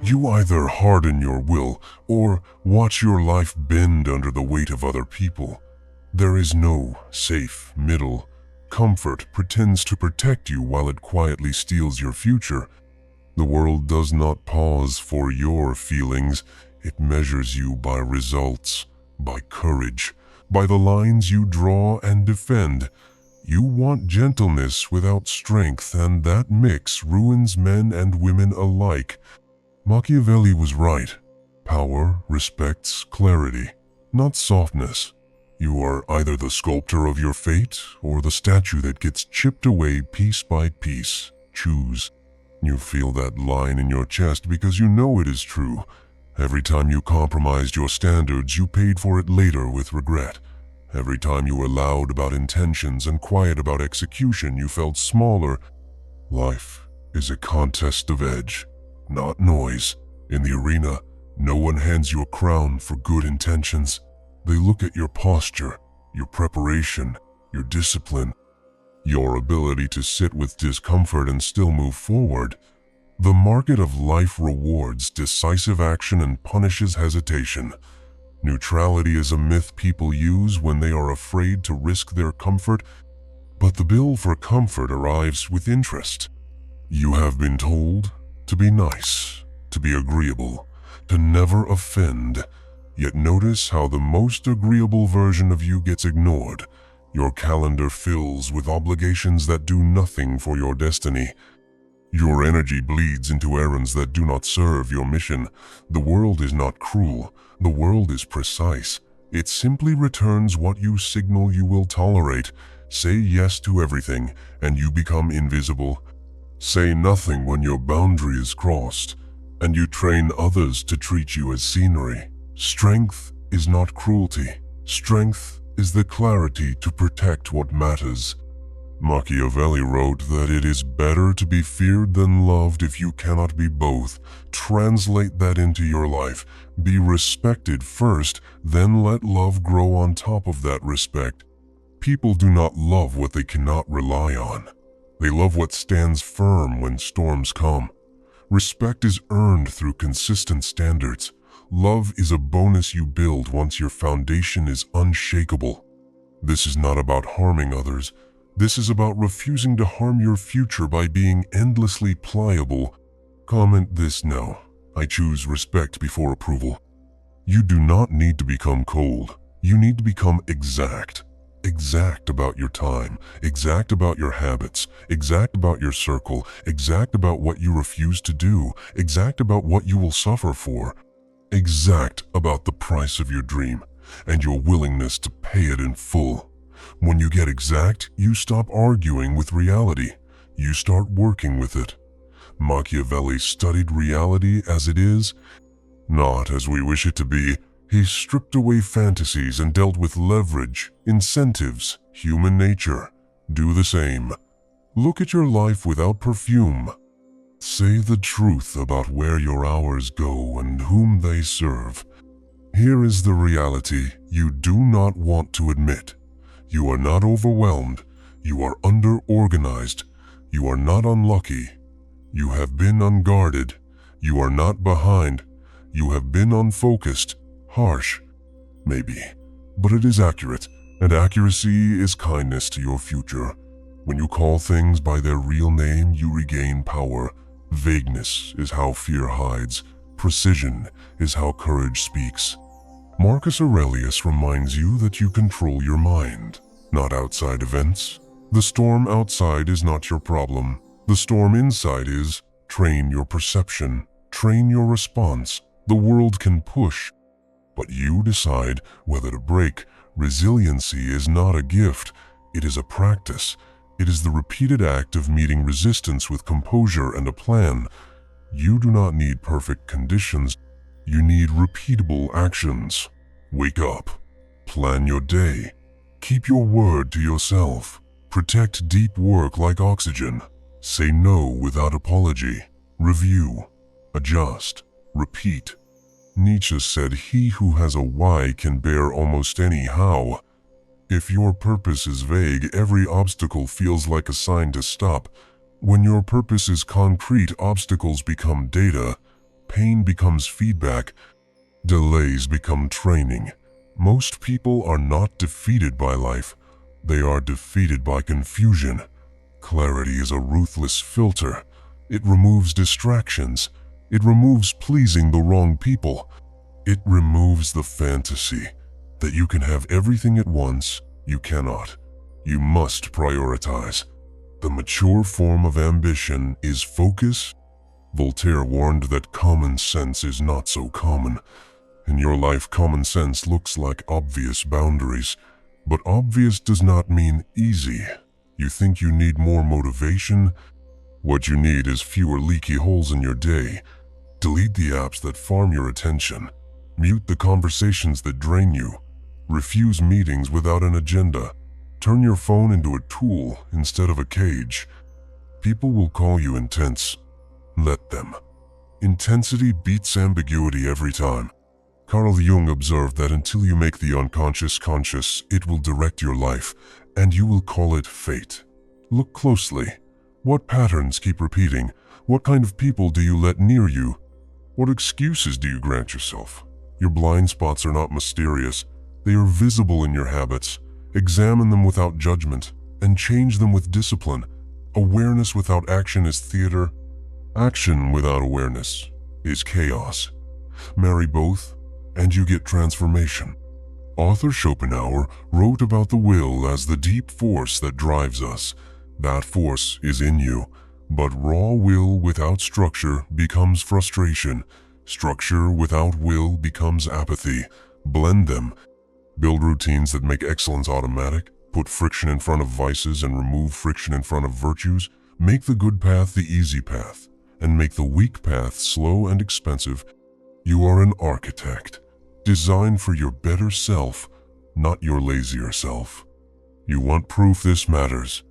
You either harden your will or watch your life bend under the weight of other people. There is no safe middle. Comfort pretends to protect you while it quietly steals your future. The world does not pause for your feelings. It measures you by results, by courage, by the lines you draw and defend. You want gentleness without strength, and that mix ruins men and women alike. Machiavelli was right. Power respects clarity, not softness. You are either the sculptor of your fate or the statue that gets chipped away piece by piece. Choose. You feel that line in your chest because you know it is true. Every time you compromised your standards, you paid for it later with regret. Every time you were loud about intentions and quiet about execution, you felt smaller. Life is a contest of edge, not noise. In the arena, no one hands you a crown for good intentions. They look at your posture, your preparation, your discipline, your ability to sit with discomfort and still move forward. The market of life rewards decisive action and punishes hesitation. Neutrality is a myth people use when they are afraid to risk their comfort, but the bill for comfort arrives with interest. You have been told to be nice, to be agreeable, to never offend. Yet notice how the most agreeable version of you gets ignored. Your calendar fills with obligations that do nothing for your destiny. Your energy bleeds into errands that do not serve your mission. The world is not cruel. The world is precise. It simply returns what you signal you will tolerate. Say yes to everything, and you become invisible. Say nothing when your boundary is crossed, and you train others to treat you as scenery. Strength is not cruelty. Strength is the clarity to protect what matters. Machiavelli wrote that it is better to be feared than loved if you cannot be both. Translate that into your life. Be respected first, then let love grow on top of that respect. People do not love what they cannot rely on. They love what stands firm when storms come. Respect is earned through consistent standards. Love is a bonus you build once your foundation is unshakable. This is not about harming others. This is about refusing to harm your future by being endlessly pliable. Comment this now. I choose respect before approval. You do not need to become cold. You need to become exact. Exact about your time, exact about your habits, exact about your circle, exact about what you refuse to do, exact about what you will suffer for, exact about the price of your dream and your willingness to pay it in full. When you get exact, you stop arguing with reality. You start working with it. Machiavelli studied reality as it is, not as we wish it to be. He stripped away fantasies and dealt with leverage, incentives, human nature. Do the same. Look at your life without perfume. Say the truth about where your hours go and whom they serve. Here is the reality you do not want to admit. You are not overwhelmed. You are under-organized. You are not unlucky. You have been unguarded. You are not behind. You have been unfocused. Harsh, maybe, but it is accurate, and accuracy is kindness to your future. When you call things by their real name, you regain power. Vagueness is how fear hides. Precision is how courage speaks. Marcus Aurelius reminds you that you control your mind, not outside events. The storm outside is not your problem. The storm inside is. Train your perception. Train your response. The world can push, but you decide whether to break. Resiliency is not a gift. It is a practice. It is the repeated act of meeting resistance with composure and a plan. You do not need perfect conditions. You need repeatable actions. Wake up. Plan your day. Keep your word to yourself. Protect deep work like oxygen. Say no without apology. Review. Adjust. Repeat. Nietzsche said, "He who has a why can bear almost any how." If your purpose is vague, every obstacle feels like a sign to stop. When your purpose is concrete, obstacles become data. pain becomes feedback, delays become training. Most people are not defeated by life. They are defeated by confusion. Clarity is a ruthless filter. It removes distractions. It removes pleasing the wrong people. It removes the fantasy that you can have everything at once. You cannot. You must prioritize. The mature form of ambition is focus. Voltaire warned that common sense is not so common. In your life, common sense looks like obvious boundaries, but obvious does not mean easy. You think you need more motivation? What you need is fewer leaky holes in your day. Delete the apps that farm your attention. Mute the conversations that drain you. Refuse meetings without an agenda. Turn your phone into a tool instead of a cage. People will call you intense. Let them. Intensity beats ambiguity every time. Carl Jung observed that until you make the unconscious conscious, it will direct your life, and you will call it fate. Look closely. What patterns keep repeating? What kind of people do you let near you? What excuses do you grant yourself? Your blind spots are not mysterious. They are visible in your habits. Examine them without judgment, and change them with discipline. Awareness without action is theater. Action without awareness is chaos. Marry both, and you get transformation. Author Schopenhauer wrote about the will as the deep force that drives us. That force is in you, but raw will without structure becomes frustration. Structure without will becomes apathy. Blend them. Build routines that make excellence automatic. Put friction in front of vices and remove friction in front of virtues. Make the good path the easy path, and make the weak path slow and expensive. You are an architect, designed for your better self, not your lazier self. You want proof this matters?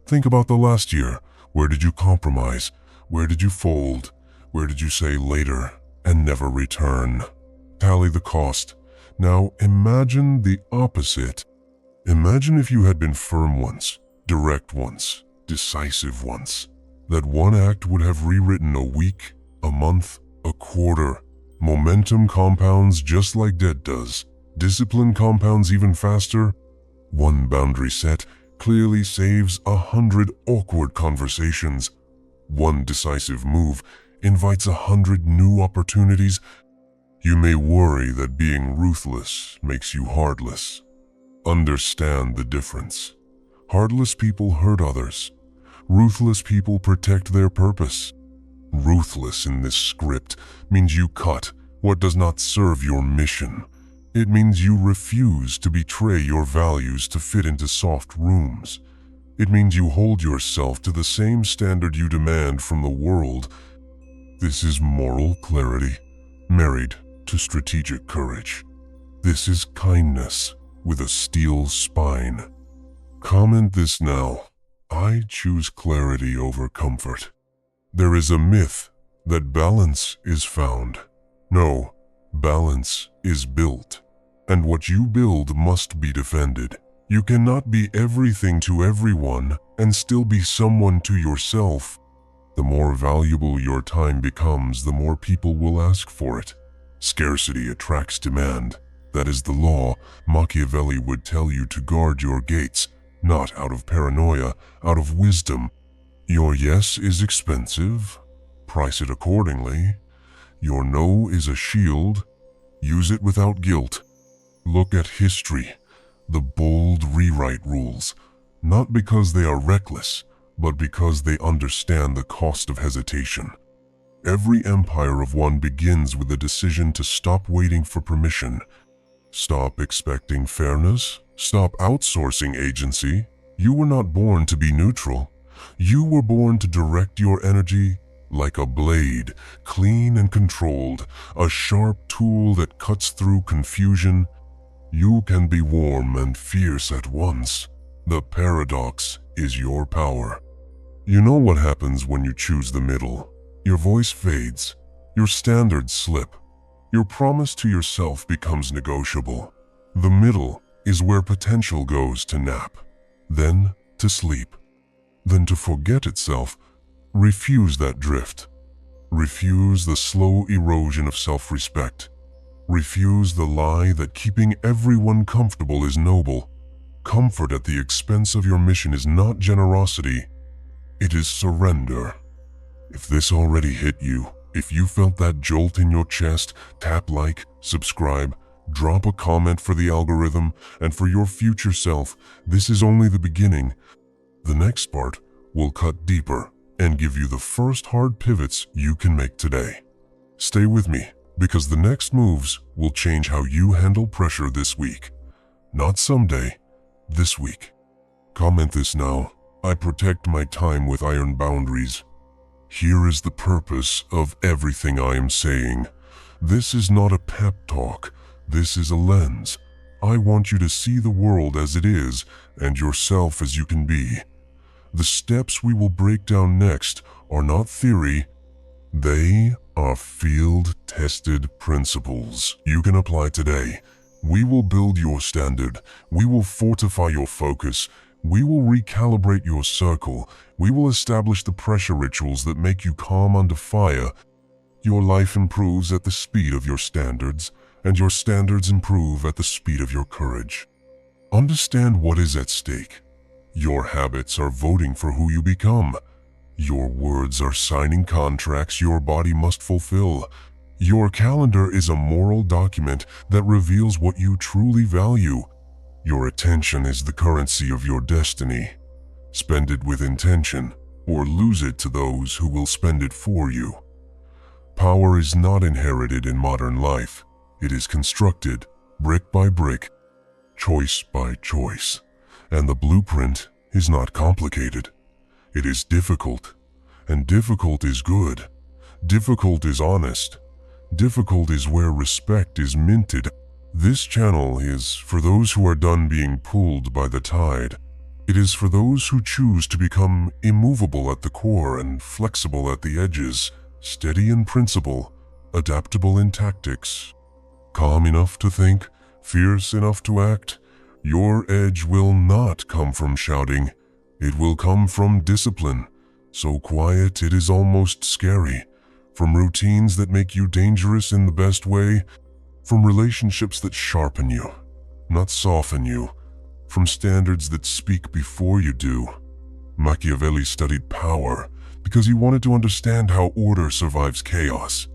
Think about the last year. Where did you compromise? Where did you fold? Where did you say later and never return? Tally the cost. Now imagine the opposite. Imagine if you had been firm once, direct once, decisive once. That one act would have rewritten a week, a month, a quarter. Momentum compounds just like debt does. Discipline compounds even faster. One boundary set clearly saves 100 awkward conversations. One decisive move invites 100 new opportunities. You may worry that being ruthless makes you heartless. Understand the difference. Heartless people hurt others. Ruthless people protect their purpose. Ruthless in this script means you cut what does not serve your mission. It means you refuse to betray your values to fit into soft rooms. It means you hold yourself to the same standard you demand from the world. This is moral clarity, married to strategic courage. This is kindness with a steel spine. Comment this now. I choose clarity over comfort. There is a myth that balance is found. No, balance is built. And what you build must be defended. You cannot be everything to everyone and still be someone to yourself. The more valuable your time becomes, the more people will ask for it. Scarcity attracts demand. That is the law. Machiavelli would tell you to guard your gates, not out of paranoia, out of wisdom. Your yes is expensive. Price it accordingly. Your no is a shield. Use it without guilt. Look at history. The bold rewrite rules, not because they are reckless, but because they understand the cost of hesitation. Every empire of one begins with a decision to stop waiting for permission. Stop expecting fairness. Stop outsourcing agency. You were not born to be neutral. You were born to direct your energy like a blade, clean and controlled, a sharp tool that cuts through confusion. You can be warm and fierce at once. The paradox is your power. You know what happens when you choose the middle. Your voice fades. Your standards slip. Your promise to yourself becomes negotiable. The middle is where potential goes to nap, then to sleep, then to forget itself. Refuse that drift. Refuse the slow erosion of self-respect. Refuse the lie that keeping everyone comfortable is noble. Comfort at the expense of your mission is not generosity. It is surrender. If this already hit you, if you felt that jolt in your chest, tap like, subscribe, drop a comment for the algorithm, and for your future self. This is only the beginning. The next part will cut deeper and give you the first hard pivots you can make today. Stay with me, because the next moves will change how you handle pressure this week. Not someday, this week. Comment this now. I protect my time with iron boundaries. Here is the purpose of everything I am saying. This is not a pep talk. This is a lens. I want you to see the world as it is and yourself as you can be. The steps we will break down next are not theory. They are field-tested principles you can apply today. We will build your standard. We will fortify your focus. We will recalibrate your circle. We will establish the pressure rituals that make you calm under fire. Your life improves at the speed of your standards, and your standards improve at the speed of your courage. Understand what is at stake. Your habits are voting for who you become. Your words are signing contracts your body must fulfill. Your calendar is a moral document that reveals what you truly value. Your attention is the currency of your destiny. Spend it with intention, or lose it to those who will spend it for you. Power is not inherited in modern life. It is constructed, brick by brick, choice by choice. And the blueprint is not complicated. It is difficult, and difficult is good. Difficult is honest. Difficult is where respect is minted. This channel is for those who are done being pulled by the tide. It is for those who choose to become immovable at the core and flexible at the edges, steady in principle, adaptable in tactics, calm enough to think, fierce enough to act. Your edge will not come from shouting. It will come from discipline, so quiet it is almost scary, from routines that make you dangerous in the best way, from relationships that sharpen you, not soften you, from standards that speak before you do. Machiavelli studied power because he wanted to understand how order survives chaos.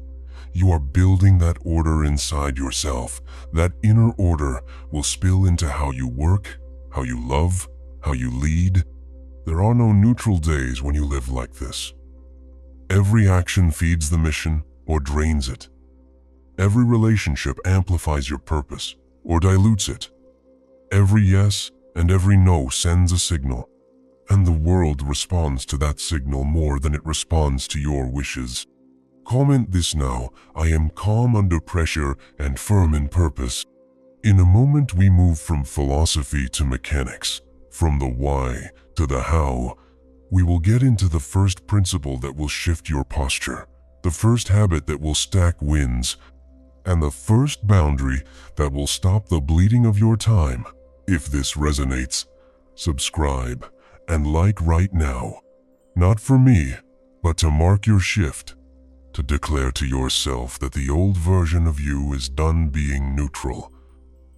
You are building that order inside yourself. That inner order will spill into how you work, how you love, how you lead. There are no neutral days when you live like this. Every action feeds the mission or drains it. Every relationship amplifies your purpose or dilutes it. Every yes and every no sends a signal, and the world responds to that signal more than it responds to your wishes. Comment this now. I am calm under pressure and firm in purpose. In a moment we move from philosophy to mechanics, from the why to the how. We will get into the first principle that will shift your posture, the first habit that will stack wins, and the first boundary that will stop the bleeding of your time. If this resonates, subscribe and like right now. Not for me, but to mark your shift, to declare to yourself that the old version of you is done being neutral.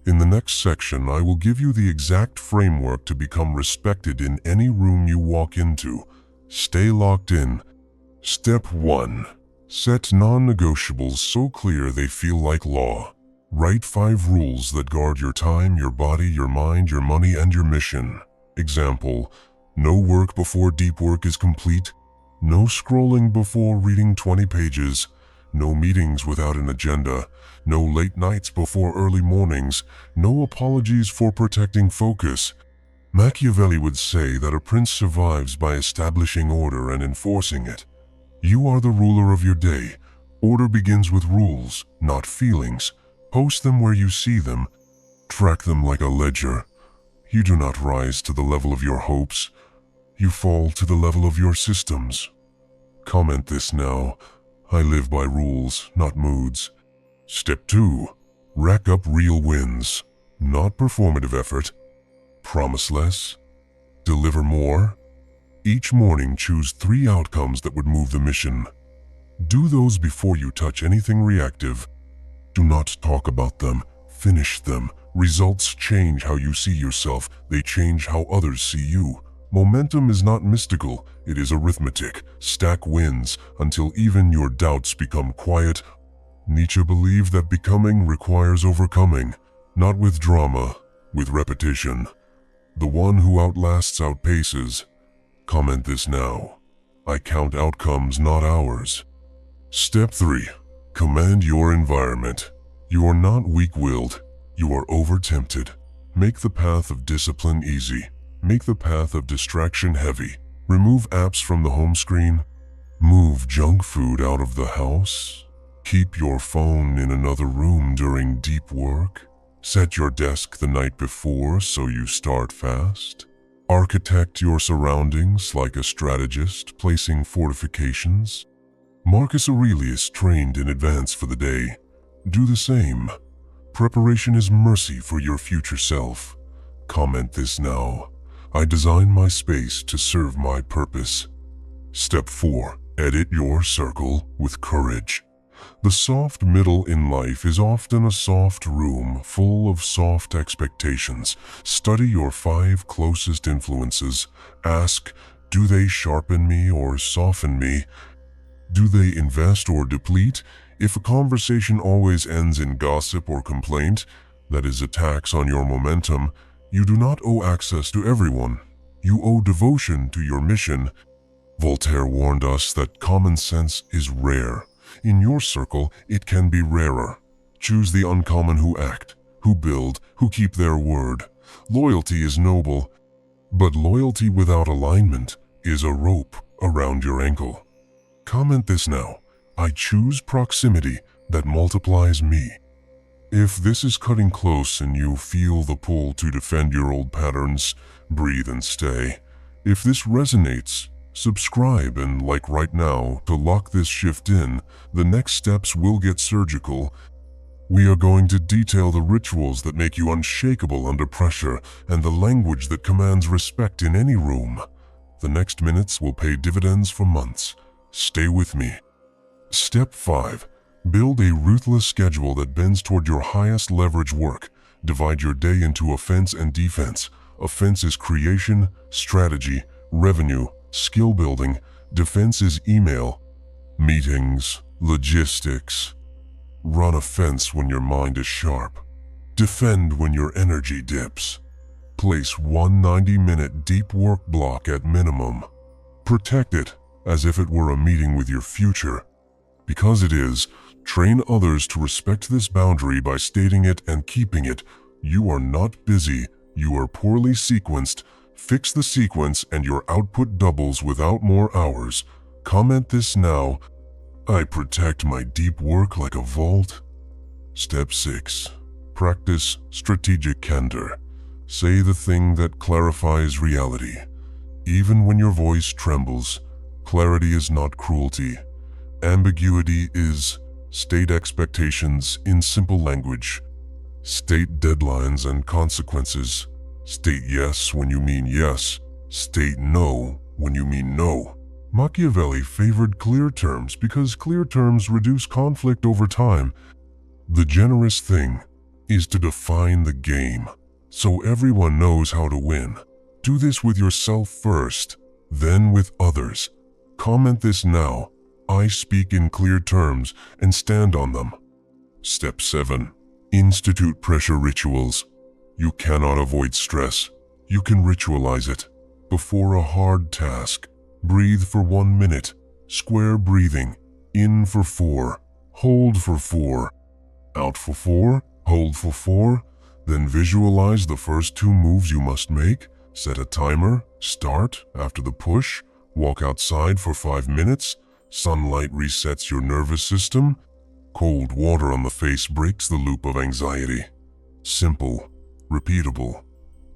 In the next section, I will give you the exact framework to become respected in any room you walk into. Stay locked in. Step 1. Set non-negotiables so clear they feel like law. Write 5 rules that guard your time, your body, your mind, your money, and your mission. Example: no work before deep work is complete. No scrolling before reading 20 pages. No meetings without an agenda. No late nights before early mornings. No apologies for protecting focus. Machiavelli would say that a prince survives by establishing order and enforcing it. You are the ruler of your day. Order begins with rules, not feelings. Post them where you see them. Track them like a ledger. You do not rise to the level of your hopes. You fall to the level of your systems. Comment this now. I live by rules, not moods. Step 2. Rack up real wins, not performative effort. Promise less. Deliver more. Each morning choose 3 outcomes that would move the mission. Do those before you touch anything reactive. Do not talk about them, finish them. Results change how you see yourself, they change how others see you. Momentum is not mystical, it is arithmetic. Stack wins until even your doubts become quiet. Nietzsche believed that becoming requires overcoming, not with drama, with repetition. The one who outlasts outpaces. Comment this now. I count outcomes, not hours. Step 3. Command your environment. You are not weak-willed. You are over-tempted. Make the path of discipline easy. Make the path of distraction heavy. Remove apps from the home screen. Move junk food out of the house. Keep your phone in another room during deep work. Set your desk the night before so you start fast. Architect your surroundings like a strategist placing fortifications. Marcus Aurelius trained in advance for the day. Do the same. Preparation is mercy for your future self. Comment this now. I design my space to serve my purpose. Step 4. Edit your circle with courage. The soft middle in life is often a soft room full of soft expectations. Study your 5 closest influences. Ask, do they sharpen me or soften me? Do they invest or deplete? If a conversation always ends in gossip or complaint, that is a tax on your momentum. You do not owe access to everyone. You owe devotion to your mission. Voltaire warned us that common sense is rare. In your circle, it can be rarer. Choose the uncommon who act, who build, who keep their word. Loyalty is noble, but loyalty without alignment is a rope around your ankle. Comment this now. I choose proximity that multiplies me. If this is cutting close and you feel the pull to defend your old patterns, breathe and stay. If this resonates, subscribe and like right now to lock this shift in. The next steps will get surgical. We are going to detail the rituals that make you unshakable under pressure and the language that commands respect in any room. The next minutes will pay dividends for months. Stay with me. Step 5. Build a ruthless schedule that bends toward your highest leverage work. Divide your day into offense and defense. Offense is creation, strategy, revenue, skill building. Defense is email, meetings, logistics. Run offense when your mind is sharp. Defend when your energy dips. Place one 90-minute deep work block at minimum. Protect it as if it were a meeting with your future. Because it is, train others to respect this boundary by stating it and keeping it. You are not busy, you are poorly sequenced. Fix the sequence and your output doubles without more hours. Comment this now. I protect my deep work like a vault. Step 6. Practice strategic candor. Say the thing that clarifies reality. Even when your voice trembles, clarity is not cruelty. Ambiguity is. State expectations in simple language. State deadlines and consequences. State yes when you mean yes. State no when you mean no. Machiavelli favored clear terms because clear terms reduce conflict over time. The generous thing is to define the game, so everyone knows how to win. Do this with yourself first, then with others. Comment this now. I speak in clear terms and stand on them. Step 7. Institute pressure rituals. You cannot avoid stress. You can ritualize it. Before a hard task, breathe for 1 minute. Square breathing. In for 4. Hold for 4. Out for 4. Hold for 4. Then visualize the first 2 moves you must make. Set a timer. Start after the push. Walk outside for 5 minutes. Sunlight resets your nervous system. Cold water on the face breaks the loop of anxiety. Simple, repeatable,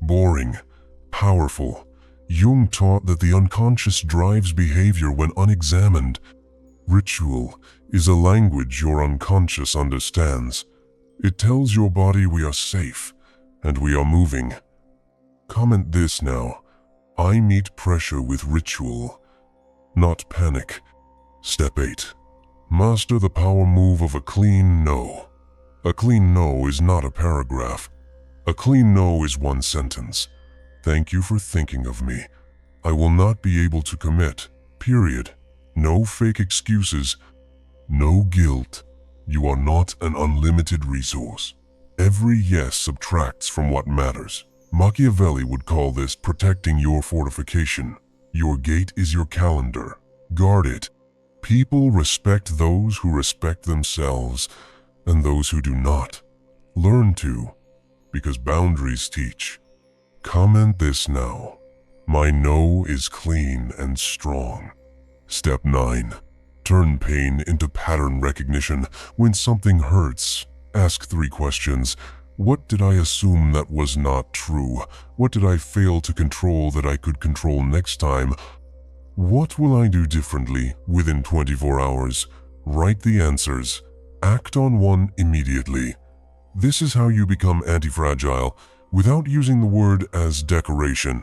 boring, powerful. Jung taught that the unconscious drives behavior when unexamined. Ritual is a language your unconscious understands. It tells your body we are safe and we are moving. Comment this now. I meet pressure with ritual, not panic. Step 8. Master the power move of a clean no. A clean no is not a paragraph. A clean no is one sentence. Thank you for thinking of me. I will not be able to commit. Period. No fake excuses. No guilt. You are not an unlimited resource. Every yes subtracts from what matters. Machiavelli would call this protecting your fortification. Your gate is your calendar. Guard it. People respect those who respect themselves and those who do not. Learn to, because boundaries teach. Comment this now. My no is clean and strong. Step 9. Turn pain into pattern recognition. When something hurts, ask 3 questions. What did I assume that was not true? What did I fail to control that I could control next time? What will I do differently within 24 hours? Write the answers. Act on one immediately. This is how you become anti-fragile without using the word as decoration.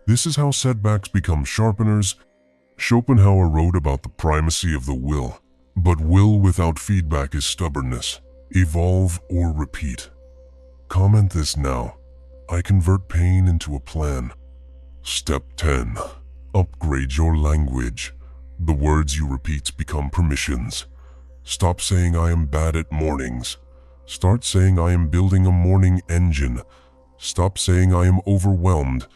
This is how setbacks become sharpeners. Schopenhauer wrote about the primacy of the will, but will without feedback is stubbornness. Evolve or repeat. Comment this now. I convert pain into a plan. Step 10. Upgrade your language. The words you repeat become permissions. Stop saying I am bad at mornings. Start saying I am building a morning engine. Stop saying I am overwhelmed.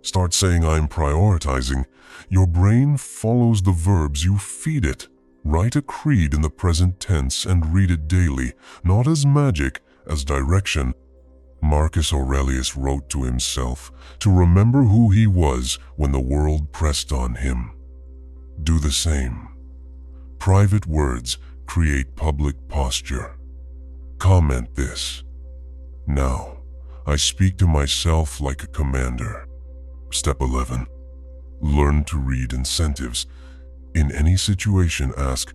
Start saying I am prioritizing. Your brain follows the verbs you feed it. Write a creed in the present tense and read it daily, not as magic, as direction. Marcus Aurelius wrote to himself to remember who he was when the world pressed on him. Do the same. Private words create public posture. Comment this. Now, I speak to myself like a commander. Step 11. Learn to read incentives. In any situation, ask,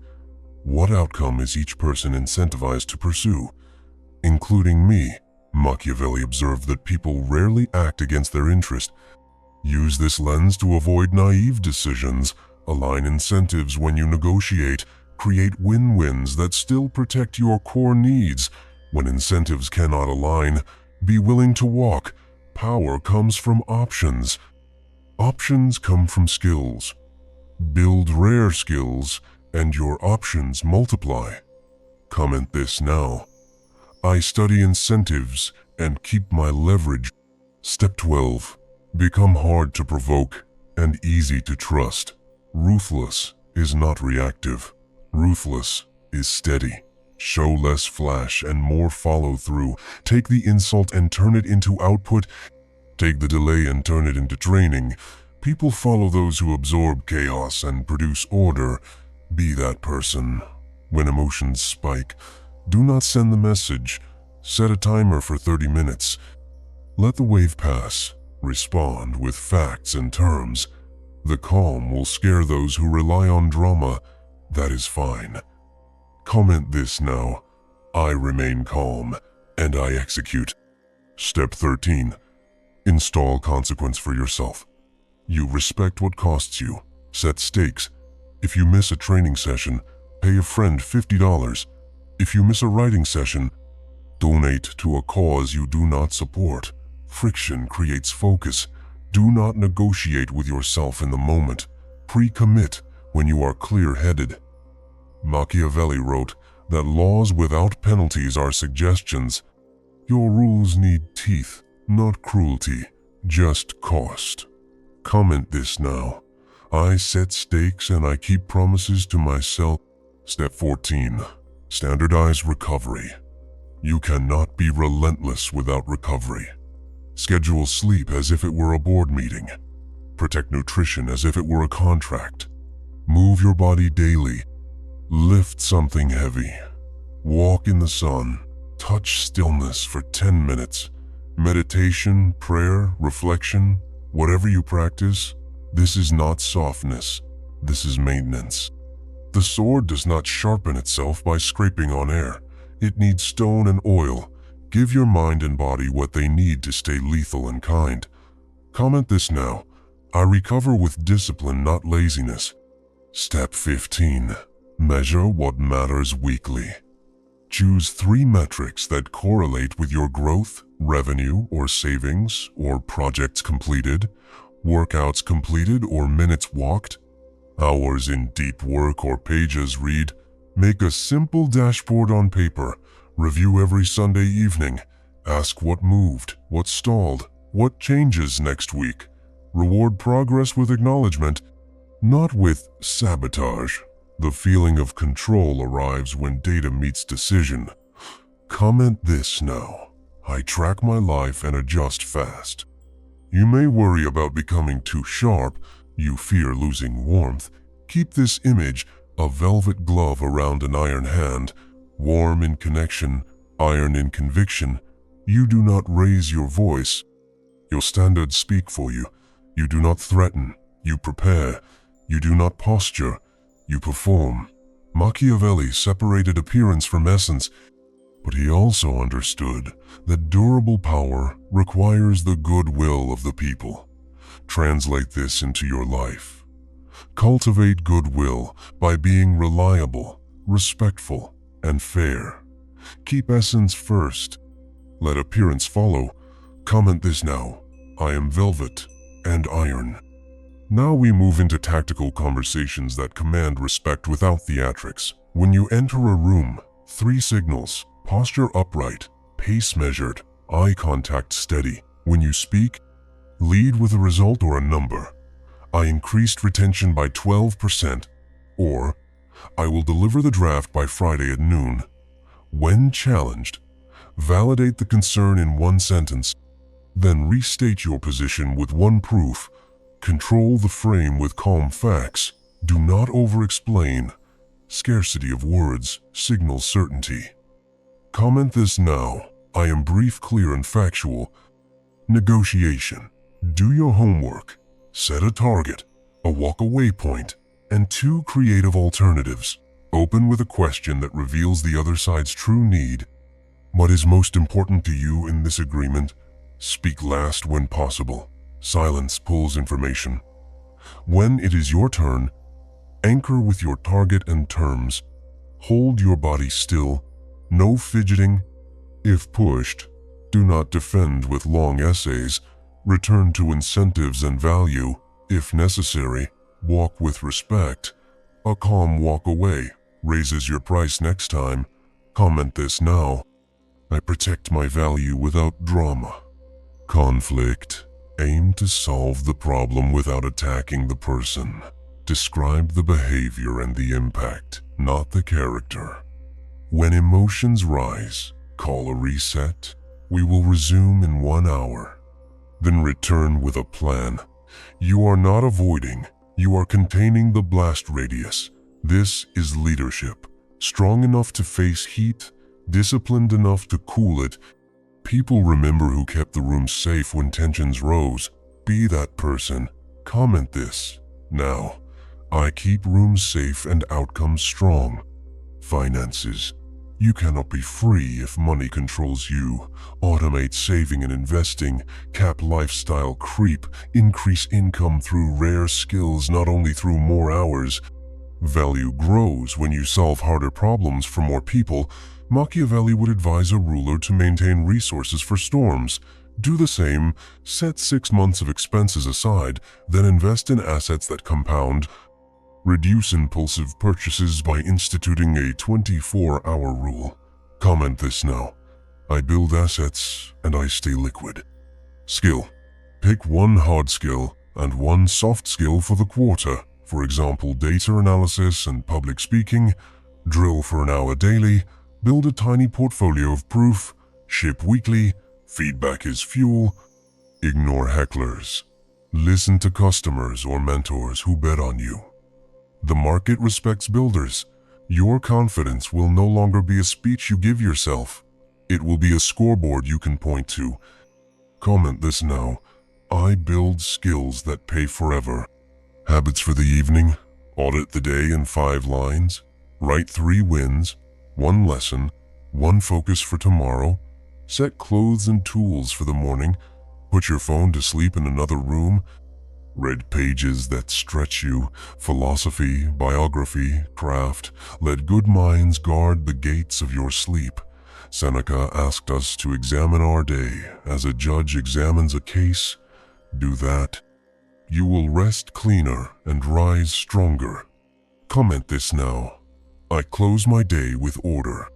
what outcome is each person incentivized to pursue? Including me. Machiavelli observed that people rarely act against their interest. Use this lens to avoid naive decisions. Align incentives when you negotiate. Create win-wins that still protect your core needs. When incentives cannot align, be willing to walk. Power comes from options. Options come from skills. Build rare skills, and your options multiply. Comment this now. I study incentives and keep my leverage. Step 12. Become hard to provoke and easy to trust. Ruthless is not reactive. Ruthless is steady. Show less flash and more follow through. Take the insult and turn it into output. Take the delay and turn it into training. People follow those who absorb chaos and produce order. Be that person. When emotions spike, do not send the message. Set a timer for 30 minutes. Let the wave pass. Respond with facts and terms. The calm will scare those who rely on drama. That is fine. Comment this now. I remain calm, and I execute. Step 13. Install consequence for yourself. You respect what costs you. Set stakes. If you miss a training session, pay a friend $50. If you miss a writing session, donate to a cause you do not support. Friction creates focus. Do not negotiate with yourself in the moment. Pre-commit when you are clear-headed. Machiavelli wrote that laws without penalties are suggestions. Your rules need teeth, not cruelty, just cost. Comment this now. I set stakes and I keep promises to myself. Step 14. Standardize recovery. You cannot be relentless without recovery. Schedule sleep as if it were a board meeting. Protect nutrition as if it were a contract. Move your body daily. Lift something heavy. Walk in the sun. Touch stillness for 10 minutes. Meditation, prayer, reflection, whatever you practice, this is not softness. This is maintenance. The sword does not sharpen itself by scraping on air. It needs stone and oil. Give your mind and body what they need to stay lethal and kind. Comment this now. I recover with discipline, not laziness. Step 15. Measure what matters weekly. Choose 3 metrics that correlate with your growth, revenue or savings, or projects completed, workouts completed or minutes walked, hours in deep work or pages read. Make a simple dashboard on paper. Review every Sunday evening. Ask what moved, what stalled, what changes next week. Reward progress with acknowledgement, not with sabotage. The feeling of control arrives when data meets decision. Comment this now. I track my life and adjust fast. You may worry about becoming too sharp. You fear losing warmth. Keep this image, a velvet glove around an iron hand, warm in connection, iron in conviction. You do not raise your voice. Your standards speak for you. You do not threaten. You prepare. You do not posture. You perform. Machiavelli separated appearance from essence, but he also understood that durable power requires the goodwill of the people. Translate this into your life. Cultivate goodwill by being reliable, respectful, and fair. Keep essence first. Let appearance follow. Comment this now. I am velvet and iron. Now we move into tactical conversations that command respect without theatrics. When you enter a room, 3 signals: posture upright, pace measured, eye contact steady. When you speak, lead with a result or a number. I increased retention by 12%, or I will deliver the draft by Friday at noon. When challenged, validate the concern in 1 sentence, then restate your position with 1 proof. Control the frame with calm facts. Do not over-explain. Scarcity of words signals certainty. Comment this now. I am brief, clear, and factual. Negotiation. Do your homework. Set a target, a walk-away point, and 2 creative alternatives. Open with a question that reveals the other side's true need. What is most important to you in this agreement? Speak last when possible. Silence pulls information. When it is your turn, anchor with your target and terms. Hold your body still. No fidgeting. If pushed, do not defend with long essays. Return to incentives and value. If necessary, walk with respect. A calm walk away raises your price next time. Comment this now. I protect my value without drama. Conflict. Aim to solve the problem without attacking the person. Describe the behavior and the impact, not the character. When emotions rise, call a reset. We will resume in 1 hour. Then return with a plan. You are not avoiding, you are containing the blast radius. This is leadership, strong enough to face heat, disciplined enough to cool it. People remember who kept the room safe when tensions rose. Be that person. Comment this now. I keep rooms safe and outcomes strong. Finances. You cannot be free if money controls you. Automate saving and investing. Cap lifestyle creep. Increase income through rare skills, not only through more hours. Value grows when you solve harder problems for more people. Machiavelli would advise a ruler to maintain resources for storms. Do the same. Set 6 months of expenses aside, then invest in assets that compound. Reduce impulsive purchases by instituting a 24-hour rule. Comment this now. I build assets and I stay liquid. Skill. Pick 1 hard skill and 1 soft skill for the quarter. For example, data analysis and public speaking. Drill for an hour daily. Build a tiny portfolio of proof. Ship weekly. Feedback is fuel. Ignore hecklers. Listen to customers or mentors who bet on you. The market respects builders. Your confidence will no longer be a speech you give yourself. It will be a scoreboard you can point to. Comment this now. I build skills that pay forever. Habits for the evening. Audit the day in 5 lines. Write 3 wins, 1 lesson, 1 focus for tomorrow. Set clothes and tools for the morning. Put your phone to sleep in another room. Read pages that stretch you, philosophy, biography, craft. Let good minds guard the gates of your sleep. Seneca asked us to examine our day as a judge examines a case. Do that. You will rest cleaner and rise stronger. Comment this now. I close my day with order.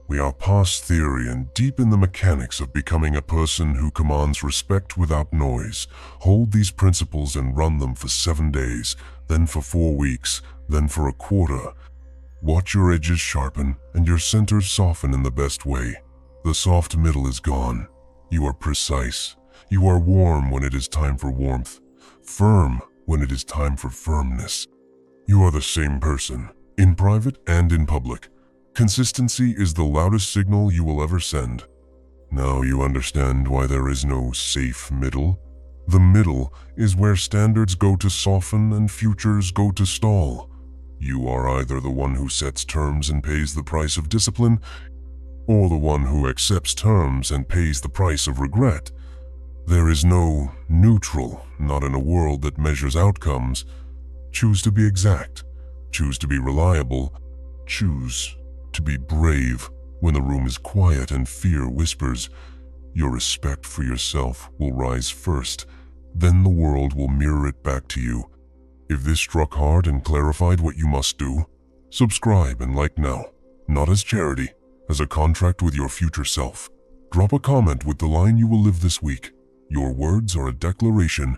We are past theory and deep in the mechanics of becoming a person who commands respect without noise. Hold these principles and run them for 7 days, then for 4 weeks, then for a quarter. Watch your edges sharpen and your centers soften in the best way. The soft middle is gone. You are precise. You are warm when it is time for warmth, firm when it is time for firmness. You are the same person, in private and in public. Consistency is the loudest signal you will ever send. Now you understand why there is no safe middle. The middle is where standards go to soften and futures go to stall. You are either the one who sets terms and pays the price of discipline, or the one who accepts terms and pays the price of regret. There is no neutral, not in a world that measures outcomes. Choose to be exact. Choose to be reliable. Choose to be brave when the room is quiet and fear whispers. Your respect for yourself will rise first, then the world will mirror it back to you. If this struck hard and clarified what you must do, subscribe and like now, not as charity, as a contract with your future self. Drop a comment with the line you will live this week. Your words are a declaration